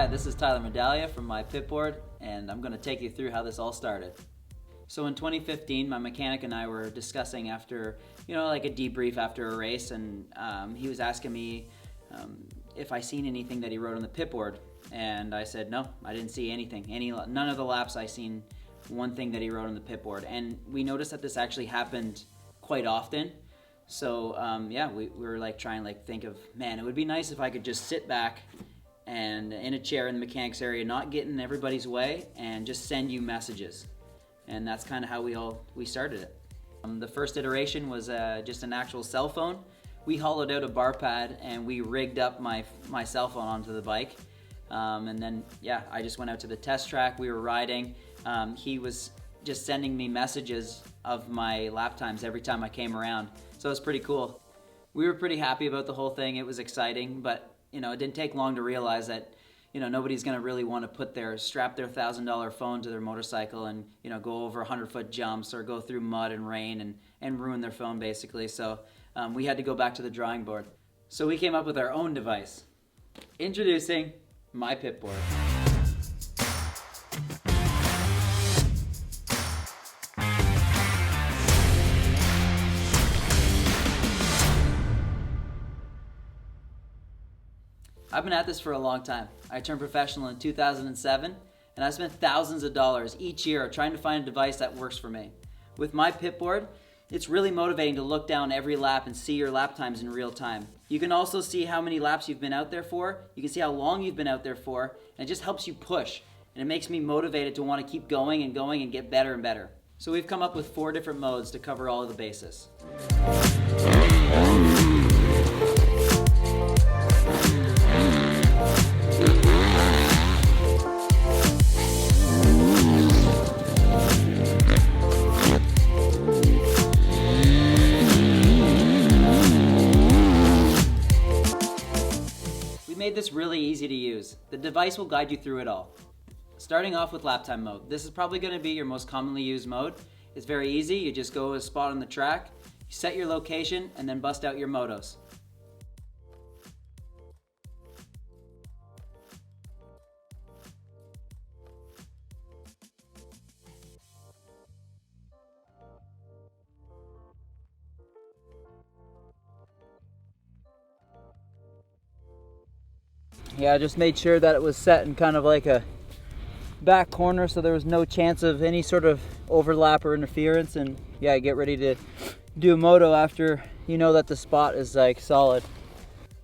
Hi, this is Tyler Medaglia from MyPITBOARD, and I'm going to take you through how this all started. So in 2015, my mechanic and I were discussing after, like a debrief after a race, and he was asking me if I seen anything that he wrote on the PITBOARD, and I said no, I didn't see anything. None of the laps I seen one thing that he wrote on the PITBOARD, and we noticed that this actually happened quite often. So yeah, we were like trying to think of, man, it would be nice if I could just sit back and in a chair in the mechanics area, not get in everybody's way, and just send you messages. And that's kind of how we started it. The first iteration was just an actual cell phone. We hollowed out a bar pad and we rigged up my cell phone onto the bike. And then, yeah, I just went out to the test track. We were riding. He was just sending me messages of my lap times every time I came around. So it was pretty cool. We were pretty happy about the whole thing. It was exciting, but it didn't take long to realize that nobody's going to really want to strap their $1,000 phone to their motorcycle and go over 100-foot jumps or go through mud and rain and ruin their phone basically. So we had to go back to the drawing board. So we came up with our own device. Introducing MyPITBOARD. I've been at this for a long time. I turned professional in 2007, and I spent thousands of dollars each year trying to find a device that works for me. With MyPITBOARD, it's really motivating to look down every lap and see your lap times in real time. You can also see how many laps you've been out there for, you can see how long you've been out there for, and it just helps you push. And it makes me motivated to want to keep going and get better and better. So we've come up with 4 different modes to cover all of the bases. Made this really easy to use. The device will guide you through it all. Starting off with lap time mode. This is probably going to be your most commonly used mode. It's very easy. You just go to a spot on the track, you set your location, and then bust out your motos. Yeah, I just made sure that it was set in kind of like a back corner so there was no chance of any sort of overlap or interference. And yeah, get ready to do a moto after you know that the spot is solid.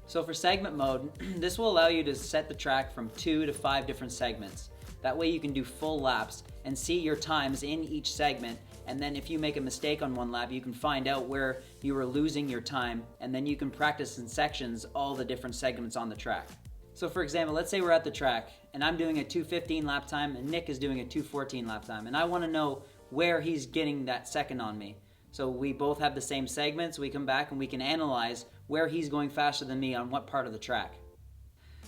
So for segment mode, this will allow you to set the track from 2 to 5 different segments. That way you can do full laps and see your times in each segment, and then if you make a mistake on one lap, you can find out where you were losing your time, and then you can practice in sections all the different segments on the track. So for example, let's say we're at the track and I'm doing a 2:15 lap time and Nick is doing a 2:14 lap time, and I want to know where he's getting that second on me. So we both have the same segments, we come back and we can analyze where he's going faster than me on what part of the track.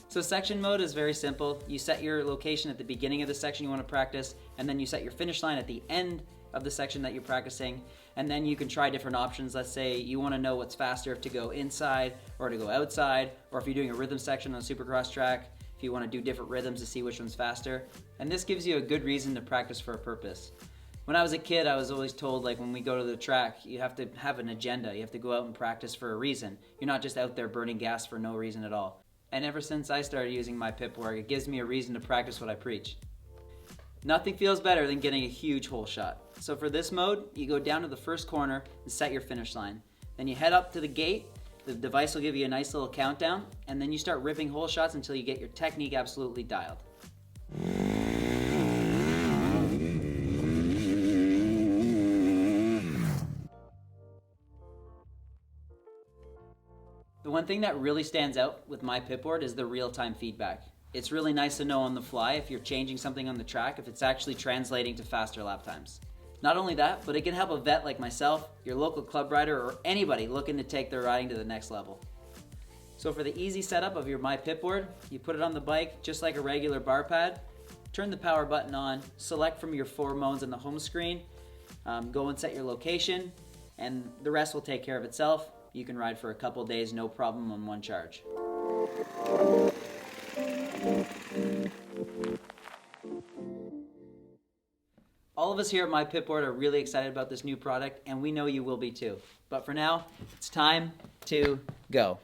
So section mode is very simple. You set your location at the beginning of the section you want to practice, and then you set your finish line at the end of the section that you're practicing, and then you can try different options. Let's say you want to know what's faster, if to go inside or to go outside, or if you're doing a rhythm section on a supercross track, if you want to do different rhythms to see which one's faster. And this gives you a good reason to practice for a purpose. When I was a kid, I was always told, when we go to the track, you have to have an agenda. You have to go out and practice for a reason. You're not just out there burning gas for no reason at all. And ever since I started using MyPITBOARD, it gives me a reason to practice what I preach. Nothing feels better than getting a huge hole shot. So for this mode, you go down to the first corner and set your finish line. Then you head up to the gate, the device will give you a nice little countdown, and then you start ripping hole shots until you get your technique absolutely dialed. The one thing that really stands out with MyPITBOARD is the real-time feedback. It's really nice to know on the fly if you're changing something on the track, if it's actually translating to faster lap times. Not only that, but it can help a vet like myself, your local club rider, or anybody looking to take their riding to the next level. So for the easy setup of your MyPITBOARD, you put it on the bike just like a regular bar pad, turn the power button on, select from your 4 modes on the home screen, go and set your location, and the rest will take care of itself. You can ride for a couple days, no problem, on one charge. of us here at MyPITBOARD are really excited about this new product, and we know you will be too. But for now, it's time to go.